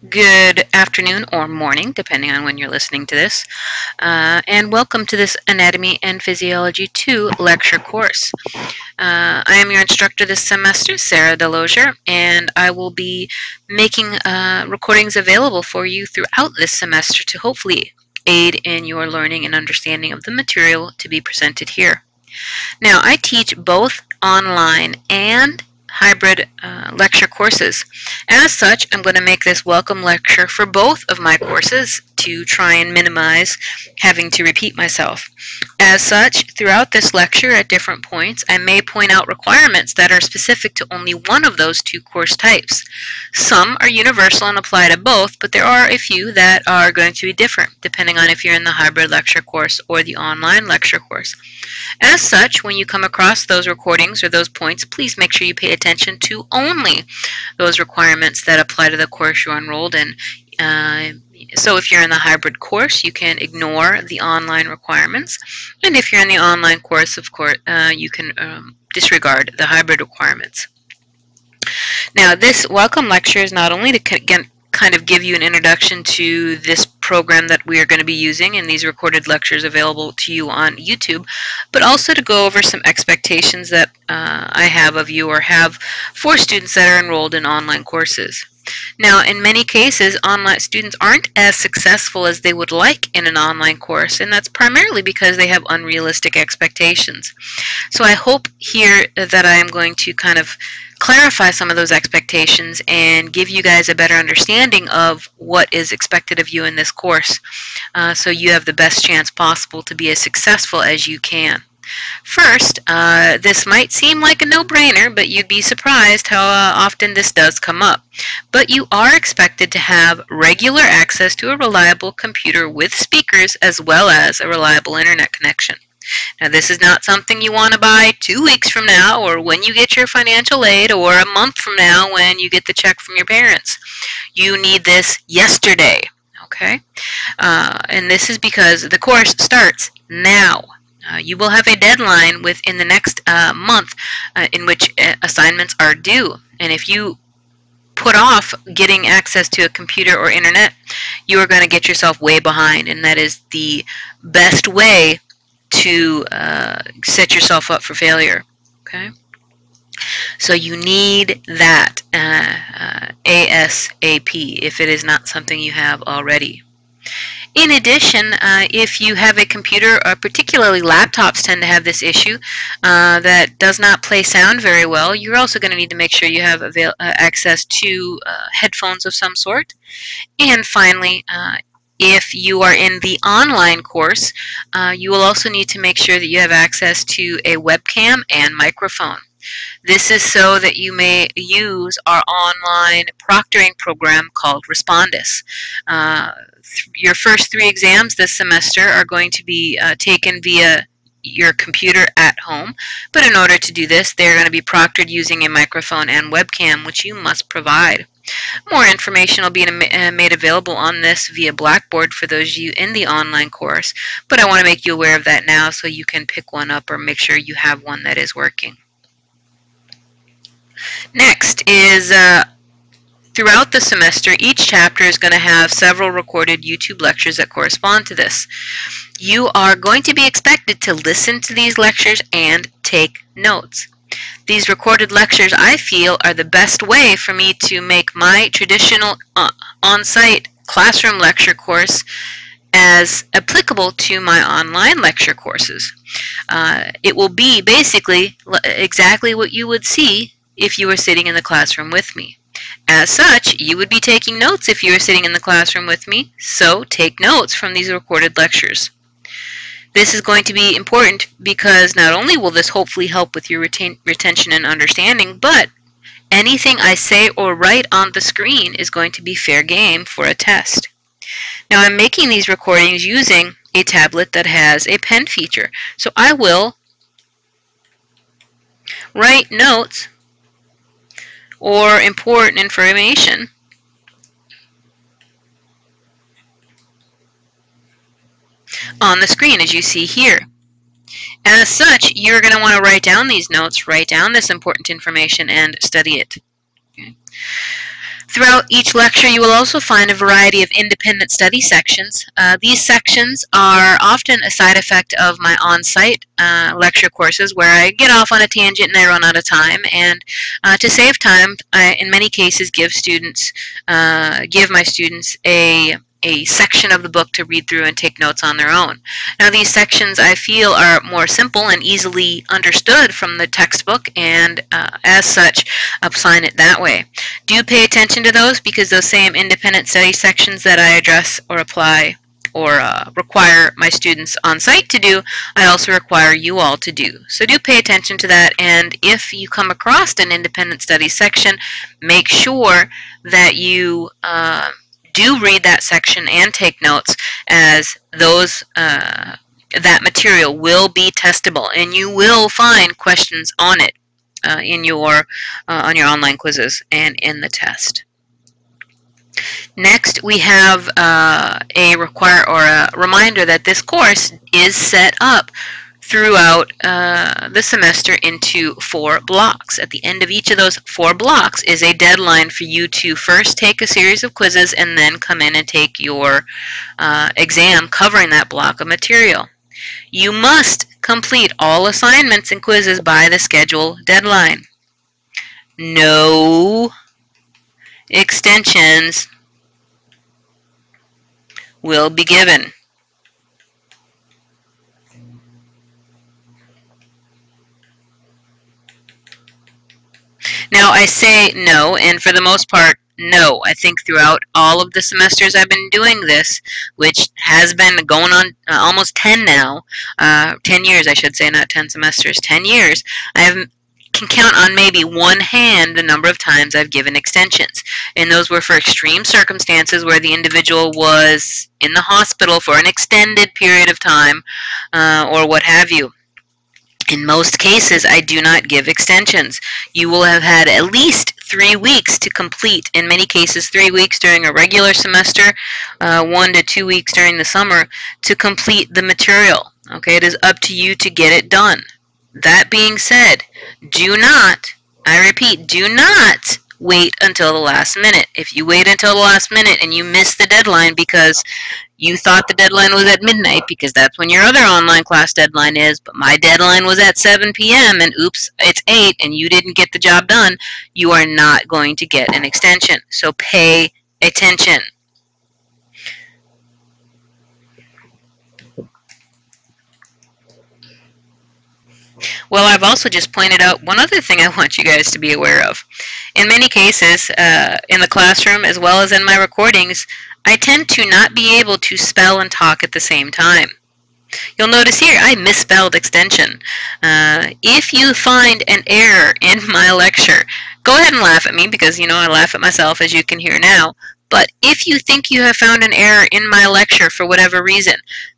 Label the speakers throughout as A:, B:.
A: Good afternoon or morning, depending on when you're listening to this, and welcome to this Anatomy and Physiology 2 lecture course. I am your instructor this semester, Sarah Delosier, and I will be making recordings available for you throughout this semester to hopefully aid in your learning and understanding of the material to be presented here. Now, I teach both online and hybrid lecture courses. As such, I'm going to make this welcome lecture for both of my courses to try and minimize having to repeat myself. As such, throughout this lecture at different points, I may point out requirements that are specific to only one of those two course types. Some are universal and apply to both, but there are a few that are going to be different depending on if you're in the hybrid lecture course or the online lecture course. As such, when you come across those recordings or those points, please make sure you pay attention to only those requirements that apply to the course you're enrolled in. So if you're in the hybrid course, you can ignore the online requirements, and if you're in the online course, of course, you can disregard the hybrid requirements. Now, this welcome lecture is not only to kind of give you an introduction to this program that we are going to be using and these recorded lectures available to you on YouTube, but also to go over some expectations that I have of you or have for students that are enrolled in online courses. Now, in many cases, online students aren't as successful as they would like in an online course, and that's primarily because they have unrealistic expectations. So I hope here that I am going to kind of clarify some of those expectations and give you guys a better understanding of what is expected of you in this course, so you have the best chance possible to be as successful as you can. First, this might seem like a no-brainer, but you'd be surprised how often this does come up. But you are expected to have regular access to a reliable computer with speakers as well as a reliable internet connection. Now, this is not something you want to buy 2 weeks from now or when you get your financial aid or a month from now when you get the check from your parents. You need this yesterday, okay? And this is because the course starts now. You will have a deadline within the next month in which assignments are due. And if you put off getting access to a computer or internet, you are going to get yourself way behind. And that is the best way to set yourself up for failure. Okay? So you need that ASAP if it is not something you have already. In addition, if you have a computer, particularly laptops tend to have this issue that does not play sound very well, you're also going to need to make sure you have access to headphones of some sort. And finally, if you are in the online course, you will also need to make sure that you have access to a webcam and microphone. This is so that you may use our online proctoring program called Respondus. Your first 3 exams this semester are going to be taken via your computer at home, but in order to do this, they're going to be proctored using a microphone and webcam, which you must provide. More information will be made available on this via Blackboard for those of you in the online course, but I want to make you aware of that now so you can pick one up or make sure you have one that is working. Next is throughout the semester, each chapter is going to have several recorded YouTube lectures that correspond to this. You are going to be expected to listen to these lectures and take notes. These recorded lectures, I feel, are the best way for me to make my traditional on-site classroom lecture course as applicable to my online lecture courses. It will be basically exactly what you would see if you were sitting in the classroom with me. As such, you would be taking notes if you were sitting in the classroom with me, so take notes from these recorded lectures. This is going to be important because not only will this hopefully help with your retention and understanding, but anything I say or write on the screen is going to be fair game for a test. Now, I'm making these recordings using a tablet that has a pen feature, so I will write notes or important information on the screen as you see here. As such, you're going to want to write down these notes, write down this important information, and study it. Okay. Throughout each lecture, you will also find a variety of independent study sections. These sections are often a side effect of my on-site lecture courses where I get off on a tangent and I run out of time. And to save time, I, in many cases, give my students a section of the book to read through and take notes on their own. Now, these sections I feel are more simple and easily understood from the textbook, and as such, assign it that way. Do pay attention to those, because those same independent study sections that I address or apply or require my students on site to do, I also require you all to do. So do pay attention to that, and if you come across an independent study section, make sure that you do read that section and take notes, as those that material will be testable and you will find questions on it on your online quizzes and in the test. Next, we have a reminder that this course is set up throughout the semester into 4 blocks. At the end of each of those 4 blocks is a deadline for you to first take a series of quizzes and then come in and take your exam covering that block of material. You must complete all assignments and quizzes by the schedule deadline. No extensions will be given. Now, I say no, and for the most part, no. I think throughout all of the semesters I've been doing this, which has been going on almost 10 now, 10 years I should say, not 10 semesters, 10 years, can count on maybe one hand the number of times I've given extensions. And those were for extreme circumstances where the individual was in the hospital for an extended period of time or what have you. In most cases, I do not give extensions. You will have had at least 3 weeks to complete. In many cases, 3 weeks during a regular semester, 1 to 2 weeks during the summer to complete the material. Okay, it is up to you to get it done. That being said, do not, I repeat, do not wait until the last minute. If you wait until the last minute and you miss the deadline because you thought the deadline was at midnight, because that's when your other online class deadline is, but my deadline was at 7 p.m. and oops, it's 8 and you didn't get the job done, you are not going to get an extension. So pay attention. Well, I've also just pointed out one other thing I want you guys to be aware of. In many cases, in the classroom as well as in my recordings, I tend to not be able to spell and talk at the same time. You'll notice here I misspelled extension. If you find an error in my lecture, go ahead and laugh at me, because you know I laugh at myself, as you can hear now. But if you think you have found an error in my lecture for whatever reason,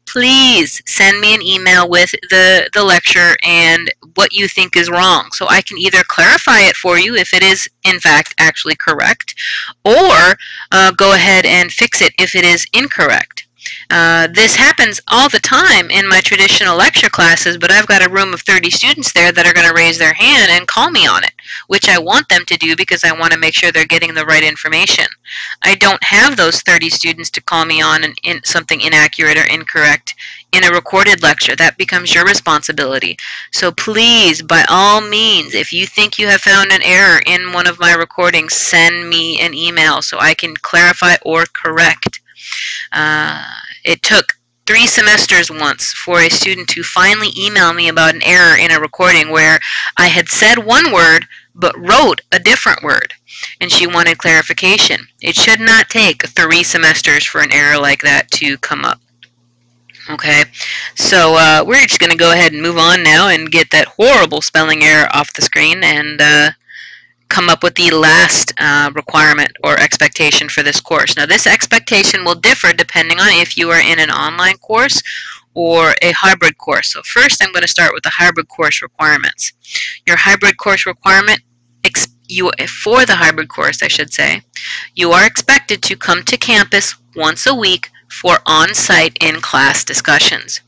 A: please send me an email with the lecture and what you think is wrong, so I can either clarify it for you if it is in fact actually correct, or go ahead and fix it if it is incorrect. This happens all the time in my traditional lecture classes, but I've got a room of 30 students there that are going to raise their hand and call me on it, which I want them to do because I want to make sure they're getting the right information. I don't have those 30 students to call me on something inaccurate or incorrect in a recorded lecture. That becomes your responsibility. So please, by all means, if you think you have found an error in one of my recordings, send me an email so I can clarify or correct. It took 3 semesters once for a student to finally email me about an error in a recording where I had said one word but wrote a different word, and she wanted clarification. It should not take 3 semesters for an error like that to come up. Okay, so we're just going to go ahead and move on now and get that horrible spelling error off the screen and come up with the last requirement or expectation for this course. Now, this expectation will differ depending on if you are in an online course or a hybrid course. So first, I'm going to start with the hybrid course requirements. Your hybrid course requirement, for the hybrid course, I should say, you are expected to come to campus once a week for on-site in-class discussions.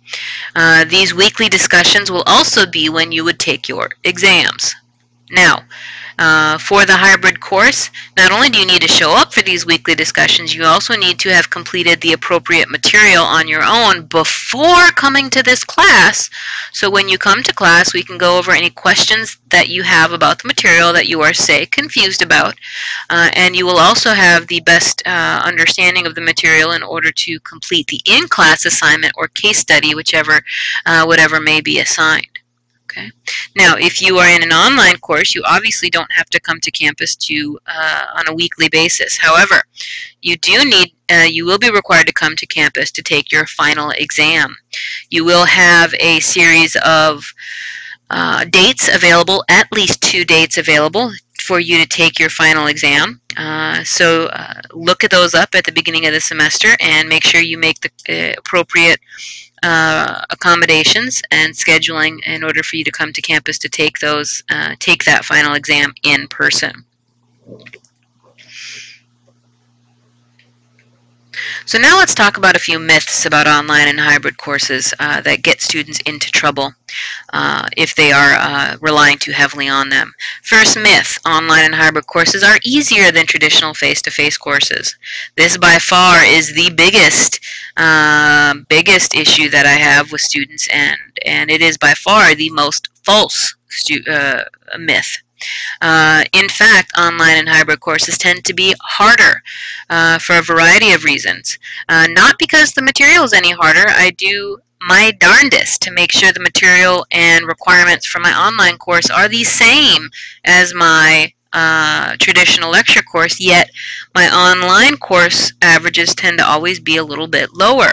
A: These weekly discussions will also be when you would take your exams. Now, For the hybrid course, not only do you need to show up for these weekly discussions, you also need to have completed the appropriate material on your own before coming to this class. So when you come to class, we can go over any questions that you have about the material that you are, say, confused about. And you will also have the best understanding of the material in order to complete the in-class assignment or case study, whatever may be assigned. Okay. Now, if you are in an online course, you obviously don't have to come to campus on a weekly basis. However, you will be required to come to campus to take your final exam. You will have a series of dates available, at least 2 dates available for you to take your final exam. So look at those up at the beginning of the semester and make sure you make the appropriate accommodations and scheduling in order for you to come to campus to take that final exam in person. So now let's talk about a few myths about online and hybrid courses that get students into trouble if they are relying too heavily on them. First myth, online and hybrid courses are easier than traditional face-to-face courses. This by far is the biggest issue that I have with students, and it is by far the most false myth. In fact, online and hybrid courses tend to be harder for a variety of reasons. Not because the material is any harder. I do my darndest to make sure the material and requirements for my online course are the same as my traditional lecture course, yet my online course averages tend to always be a little bit lower.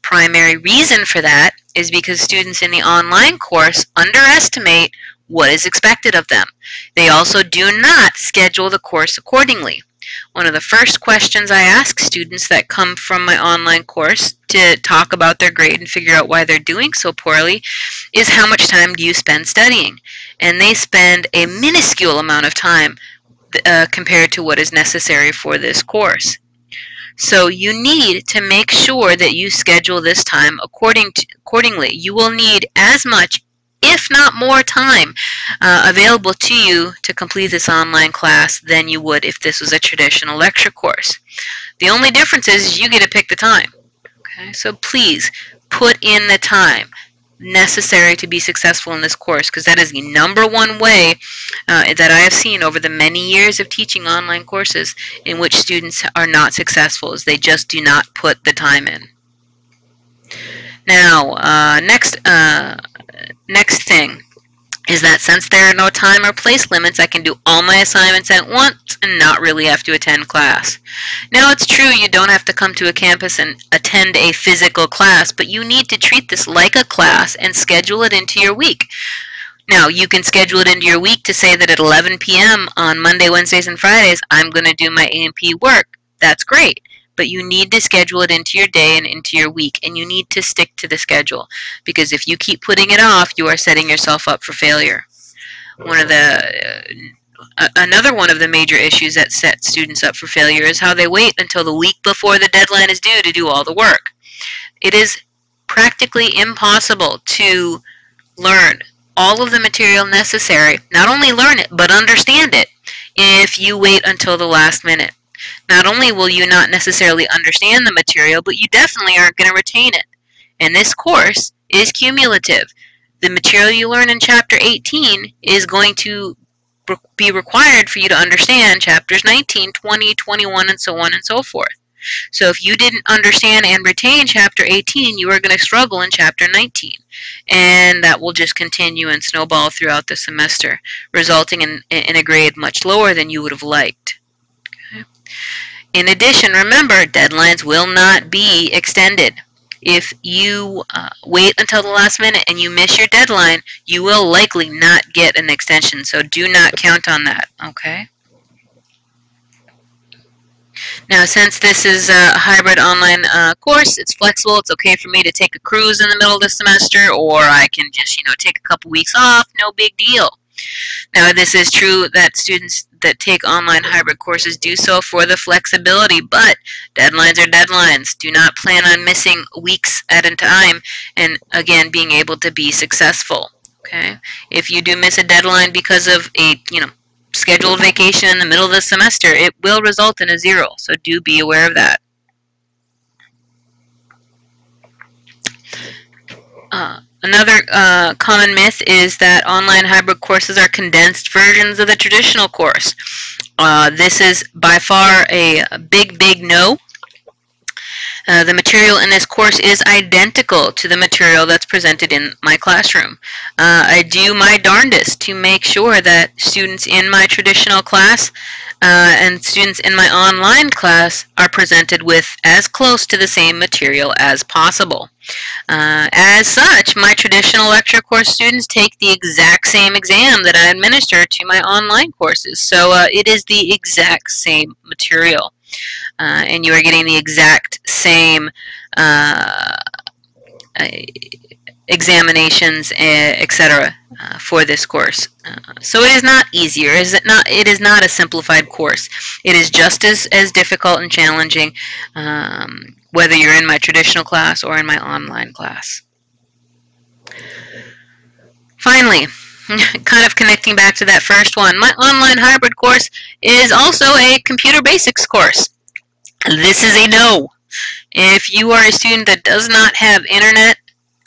A: Primary reason for that is because students in the online course underestimate what is expected of them. They also do not schedule the course accordingly. One of the first questions I ask students that come from my online course to talk about their grade and figure out why they're doing so poorly is, how much time do you spend studying? And they spend a minuscule amount of time compared to what is necessary for this course. So you need to make sure that you schedule this time accordingly. You will need as much, if not more, time available to you to complete this online class than you would if this was a traditional lecture course. The only difference is you get to pick the time. Okay? So please put in the time necessary to be successful in this course, because that is the #1 way that I have seen over the many years of teaching online courses in which students are not successful, is they just do not put the time in. Now, next thing is that since there are no time or place limits, I can do all my assignments at once and not really have to attend class. Now, it's true you don't have to come to a campus and attend a physical class, but you need to treat this like a class and schedule it into your week. Now, you can schedule it into your week to say that at 11 p.m. on Monday, Wednesdays, and Fridays, I'm going to do my A&P work. That's great. But you need to schedule it into your day and into your week, and you need to stick to the schedule, because if you keep putting it off, you are setting yourself up for failure. Another one of the major issues that set students up for failure is how they wait until the week before the deadline is due to do all the work. It is practically impossible to learn all of the material necessary, not only learn it, but understand it, if you wait until the last minute. Not only will you not necessarily understand the material, but you definitely aren't going to retain it. And this course is cumulative. The material you learn in Chapter 18 is going to be required for you to understand Chapters 19, 20, 21, and so on and so forth. So if you didn't understand and retain Chapter 18, you are going to struggle in Chapter 19. And that will just continue and snowball throughout the semester, resulting in a grade much lower than you would have liked. In addition, remember, deadlines will not be extended. If you wait until the last minute and you miss your deadline, you will likely not get an extension, so do not count on that, okay? Now, since this is a hybrid online course, it's flexible. It's okay for me to take a cruise in the middle of the semester, or I can just, take a couple weeks off, no big deal. Now, this is true that students that take online hybrid courses do so for the flexibility, but deadlines are deadlines. Do not plan on missing weeks at a time and, again, being able to be successful. Okay? If you do miss a deadline because of a, scheduled vacation in the middle of the semester, it will result in a 0. So do be aware of that. Another common myth is that online hybrid courses are condensed versions of the traditional course. This is by far a big, big no. The material in this course is identical to the material that's presented in my classroom. I do my darndest to make sure that students in my traditional class and students in my online class are presented with as close to the same material as possible. As such, my traditional lecture course students take the exact same exam that I administer to my online courses. So it is the exact same material. And you are getting the exact same examinations, etc. For this course. So it is not easier. It is not a simplified course. It is just as difficult and challenging whether you're in my traditional class or in my online class. Finally, kind of connecting back to that first one, my online hybrid course is also a computer basics course. This is a no. If you are a student that does not have internet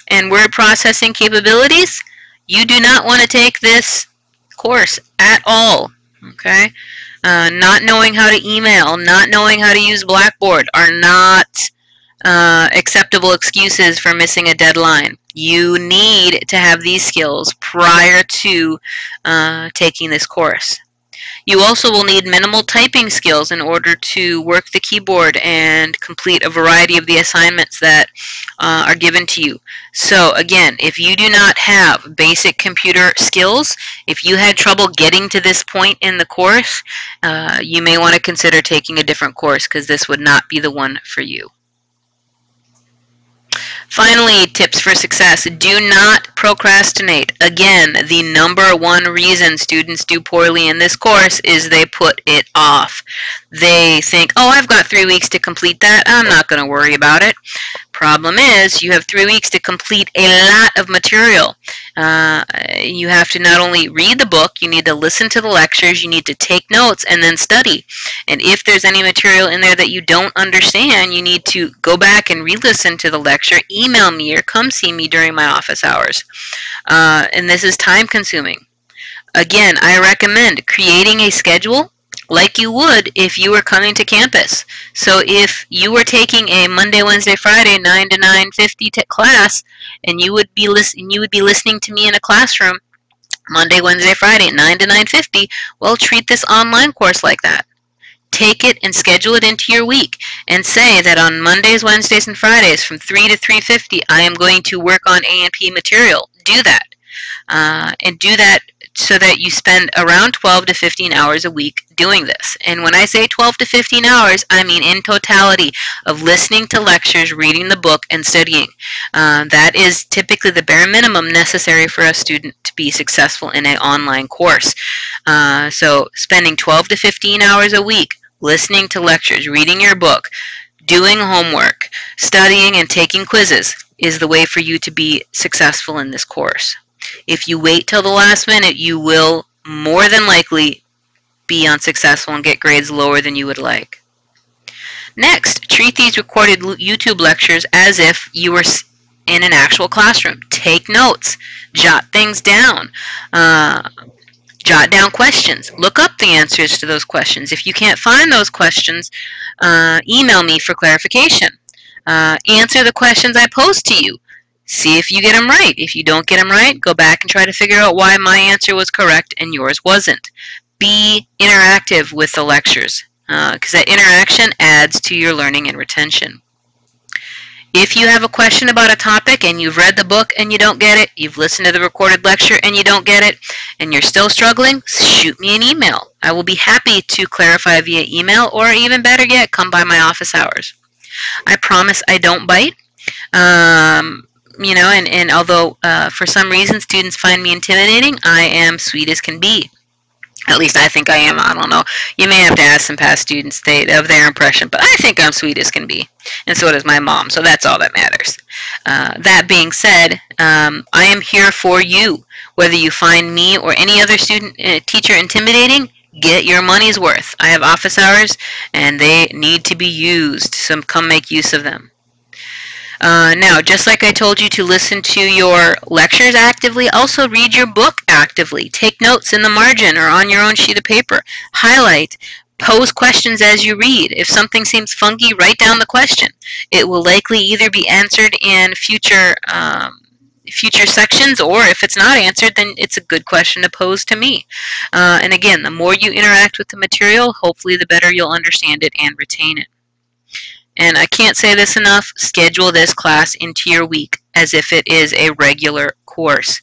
A: and word processing capabilities, you do not want to take this course at all. Okay? Not knowing how to email, not knowing how to use Blackboard are not acceptable excuses for missing a deadline. You need to have these skills prior to taking this course. You also will need minimal typing skills in order to work the keyboard and complete a variety of the assignments that are given to you. So again, if you do not have basic computer skills, if you had trouble getting to this point in the course, you may want to consider taking a different course because this would not be the one for you. Finally, tips for success. Do not procrastinate. Again, the #1 reason students do poorly in this course is they put it off. They think, oh, I've got 3 weeks to complete that. I'm not going to worry about it. Problem is, you have 3 weeks to complete a lot of material. You have to not only read the book, you need to listen to the lectures, you need to take notes, and then study. And if there's any material in there that you don't understand, you need to go back and re-listen to the lecture, email me, or come see me during my office hours. And this is time-consuming. Again, I recommend creating a schedule like you would if you were coming to campus. So if you were taking a Monday, Wednesday, Friday 9 to 9:50 class, and you would be listening to me in a classroom Monday, Wednesday, Friday 9 to 9:50, well, treat this online course like that. Take it and schedule it into your week and say that on Mondays, Wednesdays, and Fridays from 3 to 3:50 I am going to work on A&P material. Do that. And do that so that you spend around 12 to 15 hours a week doing this. And when I say 12 to 15 hours, I mean in totality of listening to lectures, reading the book, and studying. That is typically the bare minimum necessary for a student to be successful in an online course. So spending 12 to 15 hours a week listening to lectures, reading your book, doing homework, studying, and taking quizzes is the way for you to be successful in this course. If you wait till the last minute, you will more than likely be unsuccessful and get grades lower than you would like. Next, treat these recorded YouTube lectures as if you were in an actual classroom. Take notes, jot things down, jot down questions, look up the answers to those questions. If you can't find those questions, email me for clarification. Answer the questions I pose to you. See if you get them right. If you don't get them right, go back and try to figure out why my answer was correct and yours wasn't. Be interactive with the lectures because that interaction adds to your learning and retention. If you have a question about a topic and you've read the book and you don't get it, you've listened to the recorded lecture and you don't get it, and you're still struggling, shoot me an email. I will be happy to clarify via email, or even better yet, come by my office hours. I promise I don't bite. You know, and although for some reason students find me intimidating, I am sweet as can be. At least I think I am. I don't know. You may have to ask some past students of their impression, but I think I'm sweet as can be. And so does my mom, so that's all that matters. That being said, I am here for you. Whether you find me or any other student teacher intimidating, Get your money's worth. I have office hours, and they need to be used, so come make use of them. Now, just like I told you to listen to your lectures actively, also read your book actively. Take notes in the margin or on your own sheet of paper. Highlight. Pose questions as you read. If something seems funky, write down the question. It will likely either be answered in future sections, or if it's not answered, then it's a good question to pose to me. And again, the more you interact with the material, hopefully the better you'll understand it and retain it. And I can't say this enough, schedule this class into your week as if it is a regular course.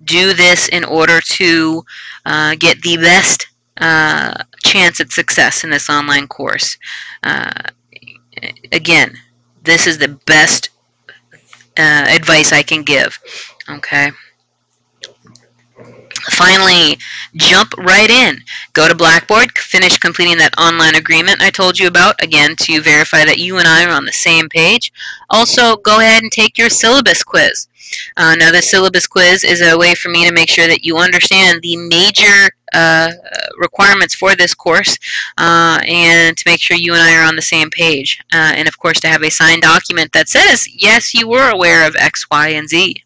A: Do this in order to get the best chance at success in this online course. Again, this is the best advice I can give. Okay. Finally, jump right in. Go to Blackboard, finish completing that online agreement I told you about, again, to verify that you and I are on the same page. Also, go ahead and take your syllabus quiz. Now, the syllabus quiz is a way for me to make sure that you understand the major requirements for this course, and to make sure you and I are on the same page. And, of course, to have a signed document that says, yes, you were aware of X, Y, and Z.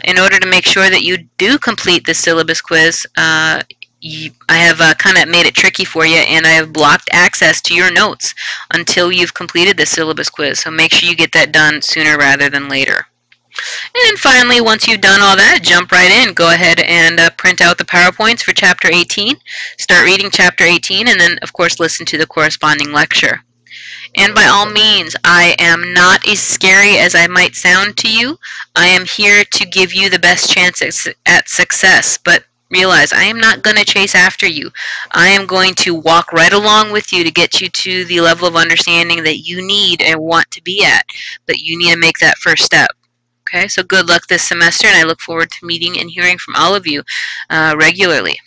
A: In order to make sure that you do complete the syllabus quiz, I have kind of made it tricky for you, and I have blocked access to your notes until you've completed the syllabus quiz. So make sure you get that done sooner rather than later. And finally, once you've done all that, jump right in. Go ahead and print out the PowerPoints for Chapter 18. Start reading Chapter 18, and then, of course, listen to the corresponding lecture. And by all means, I am not as scary as I might sound to you. I am here to give you the best chance at success, but realize I am not going to chase after you. I am going to walk right along with you to get you to the level of understanding that you need and want to be at, but you need to make that first step. Okay, so good luck this semester, and I look forward to meeting and hearing from all of you regularly.